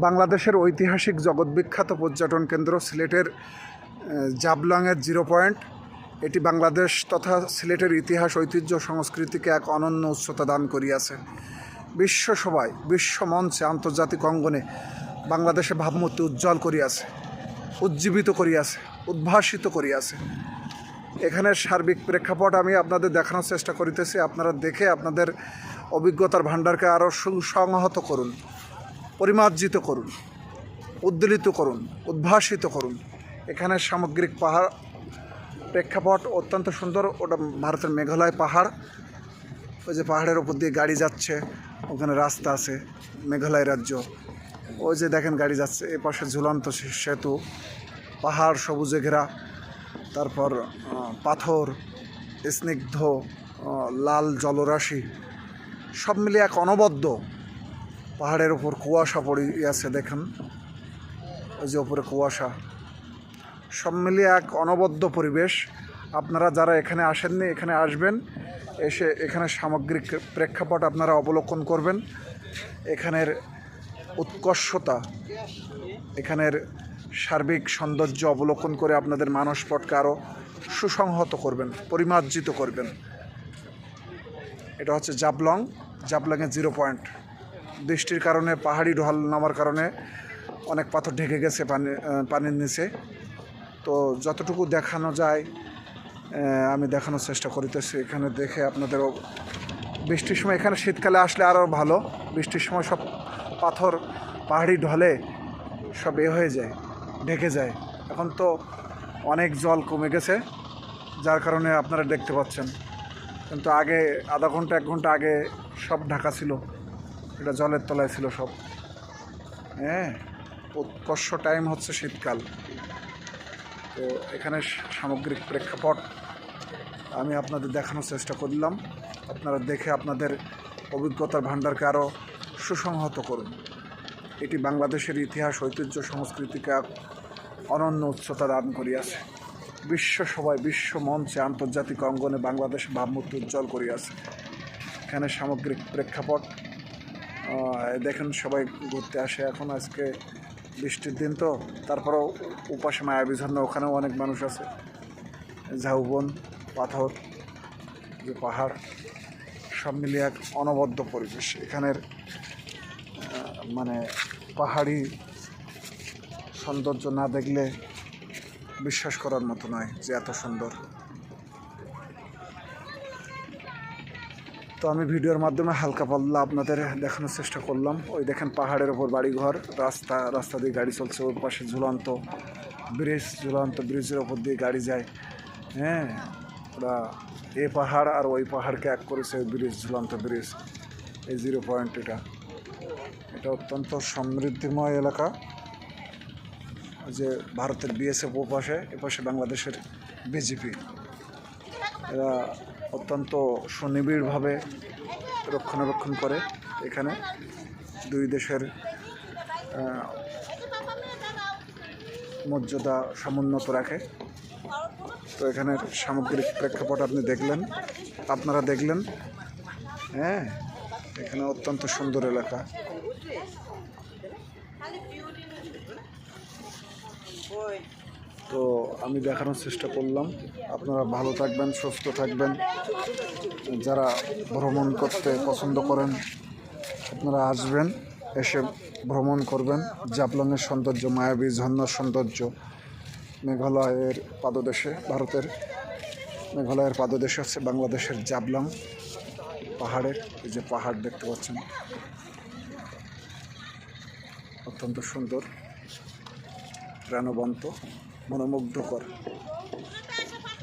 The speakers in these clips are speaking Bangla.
বাংলাদেশের ঐতিহাসিক জগৎবিখ্যাত পর্যটন কেন্দ্র সিলেটের জাবলংয়ের 0 পয়েন্ট। এটি বাংলাদেশ তথা সিলেটের ইতিহাস, ঐতিহ্য, সংস্কৃতিকে এক অনন্য উচ্চতা দান করিয়াছে। বিশ্ব সভায়, বিশ্ব মঞ্চে, আন্তর্জাতিক অঙ্গনে বাংলাদেশে ভাবমূর্তি উজ্জ্বল করিয়াছে, উজ্জীবিত করিয়াছে, উদ্ভাসিত করিয়াছে। এখানের সার্বিক প্রেক্ষাপট আমি আপনাদের দেখানোর চেষ্টা করিতেছি। আপনারা দেখে আপনাদের অভিজ্ঞতার ভাণ্ডারকে আরও সুসংহত করুন, পরিমার্জিত করুন, উদ্বেলিত করুন, উদ্ভাসিত করুন। এখানের সামগ্রিক পাহাড় প্রেক্ষাপট অত্যন্ত সুন্দর। ওটা ভারতের মেঘালয় পাহাড়। ওই যে পাহাড়ের ওপর দিয়ে গাড়ি যাচ্ছে, ওখানে রাস্তা আছে, মেঘালয় রাজ্য। ওই যে দেখেন গাড়ি যাচ্ছে, এ পাশে ঝুলন্ত সেতু, পাহাড় সবুজে ঘেরা, তারপর পাথর, স্নিগ্ধ লাল জলরাশি, সব মিলিয়ে এক অনবদ্য। পাহাড়ের ওপর কুয়াশা পড়িয়াছে, দেখেন ওই যে ওপরে কুয়াশা। সব মিলিয়ে এক অনবদ্য পরিবেশ। আপনারা যারা এখানে আসেননি, এখানে আসবেন, এসে এখানে সামগ্রিক প্রেক্ষাপট আপনারা অবলোকন করবেন। এখানের উৎকর্ষতা, এখানের সার্বিক সৌন্দর্য অবলোকন করে আপনাদের মানসপটকে আরও সুসংহত করবেন, পরিমার্জিত করবেন। এটা হচ্ছে জাবলংয়ের 0 পয়েন্ট। বৃষ্টির কারণে, পাহাড়ি ঢল নামার কারণে অনেক পাথর ঢেকে গেছে পানির নিচে। তো যতটুকু দেখানো যায় আমি দেখানোর চেষ্টা করিতেছি। এখানে দেখে আপনাদেরও, বৃষ্টির সময় এখানে শীতকালে আসলে আরও ভালো। বৃষ্টির সময় সব পাথর পাহাড়ি ঢলে সব হয়ে যায়, ঢেকে যায়। এখন তো অনেক জল কমে গেছে, যার কারণে আপনারা দেখতে পাচ্ছেন। কিন্তু আগে আধা ঘন্টা 1 ঘন্টা আগে সব ঢাকা ছিল, এটা জলের তলায় ছিল সব। হ্যাঁ, উৎকর্ষ টাইম হচ্ছে শীতকাল। তো এখানে সামগ্রিক প্রেক্ষাপট আমি আপনাদের দেখানোর চেষ্টা করলাম। আপনারা দেখে আপনাদের অভিজ্ঞতার ভাণ্ডারকে আরও সুসংহত করুন। এটি বাংলাদেশের ইতিহাস, ঐতিহ্য, সংস্কৃতিকে অনন্য উচ্চতা দান করিয়াছে। বিশ্ব সভায়, বিশ্ব মঞ্চে, আন্তর্জাতিক অঙ্গনে বাংলাদেশ ভাবমূর্তি উজ্জ্বল করিয়াছে। এখানে সামগ্রিক প্রেক্ষাপট দেখেন, সবাই ঘুরতে আসে। এখন আজকে বৃষ্টির দিন তো, তারপরেও উপাসে মায়াবী ঝর্ণা, ওখানেও অনেক মানুষ আছে। ঝাউবন, পাথর, যে পাহাড়, সব মিলিয়ে এক অনবদ্য পরিবেশ। এখানের মানে পাহাড়ি সৌন্দর্য না দেখলে বিশ্বাস করার মতো নয় যে এত সুন্দর। তো আমি ভিডিওর মাধ্যমে হালকা পাতলা আপনাদের দেখানোর চেষ্টা করলাম। ওই দেখেন পাহাড়ের ওপর বাড়িঘর, রাস্তা দিয়ে গাড়ি চলছে। ওই পাশে ঝুলন্ত ব্রিজের ওপর দিয়ে গাড়ি যায়। হ্যাঁ, ওরা এ পাহাড় আর ওই পাহাড়কে এক করেছে ওই ব্রিজ, ঝুলন্ত ব্রিজ। এই 0 পয়েন্ট, এটা অত্যন্ত সমৃদ্ধিময় এলাকা। যে ভারতের বিএসএফ ওপাশে, এপাশে বাংলাদেশের বিজেপি, এরা অত্যন্ত সুনিবিড়ভাবে রক্ষণাবেক্ষণ করে। এখানে দুই দেশের মর্যাদা সমুন্নত রাখে। তো এখানের সামগ্রিক প্রেক্ষাপট আপনারা দেখলেন। হ্যাঁ, এখানে অত্যন্ত সুন্দর এলাকা। তো আমি দেখানোর চেষ্টা করলাম। আপনারা ভালো থাকবেন, সুস্থ থাকবেন। যারা ভ্রমণ করতে পছন্দ করেন, আপনারা আসবেন, এসে ভ্রমণ করবেন। জাবলংয়ের সৌন্দর্য, মায়াবী ঝর্ণার সৌন্দর্য, মেঘালয়ের পাদদেশে, ভারতের মেঘালয়ের পাদদেশে হচ্ছে বাংলাদেশের জাবলং পাহাড়ের। এই যে পাহাড় দেখতে পাচ্ছেন, অত্যন্ত সুন্দর, প্রাণবন্ত, মনোমুগ্ধকর,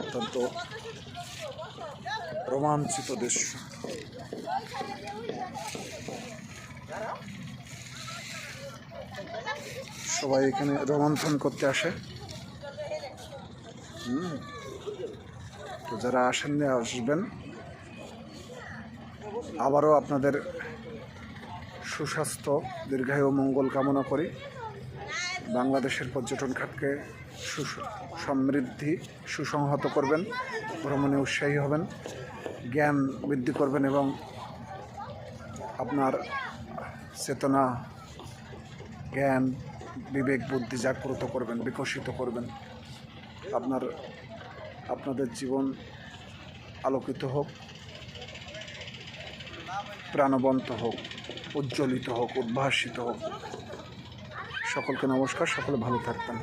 অত্যন্ত রোমাঞ্চিত দৃশ্য। সবাই এখানে রোমন্থন করতে আসে। তো যারা আসেননি, আসবেন। আবারও আপনাদের সুস্বাস্থ্য, দীর্ঘায়ু, মঙ্গল কামনা করি। বাংলাদেশের পর্যটন খাতকে সমৃদ্ধি, সুসংহত করবেন, ভ্রমণে উৎসাহী হবেন, জ্ঞান বৃদ্ধি করবেন এবং আপনার চেতনা জ্ঞান বিবেক বুদ্ধি জাগ্রত করবেন, বিকশিত করবেন। আপনাদের জীবন আলোকিত হোক, প্রাণবন্ত হোক, উজ্জ্বলিত হোক, উদ্ভাসিত হোক। সকলকে নমস্কার, সকলে ভালো থাকবেন।